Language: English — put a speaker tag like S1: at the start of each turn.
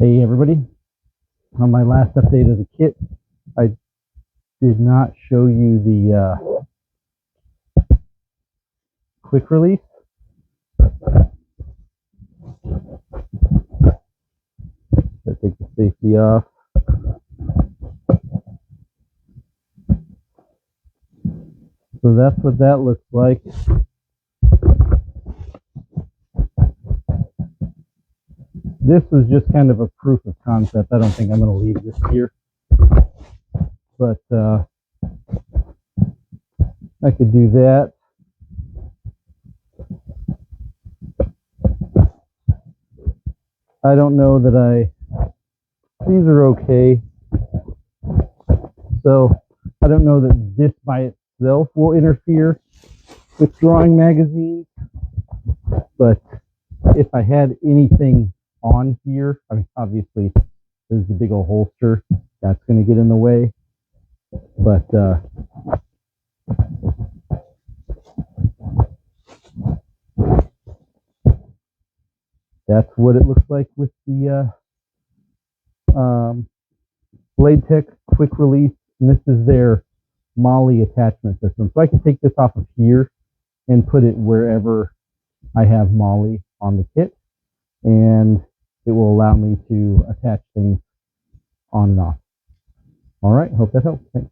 S1: Hey everybody, on my last update of the kit, I did not show you the quick release. Let's take the safety off. So that's what that looks like. This was just kind of a proof of concept. I don't think I'm going to leave this here, but I could do that. I don't know that these are okay. So I don't know that this by itself will interfere with drawing magazines, but if I had anything on here, I mean, obviously there's the big old holster that's going to get in the way, but that's what it looks like with the Blade Tech quick release, and this is their MOLLE attachment system. So I can take this off of here and put it wherever I have MOLLE on the kit, and it will allow me to attach things on and off. All right, hope that helps. Thanks.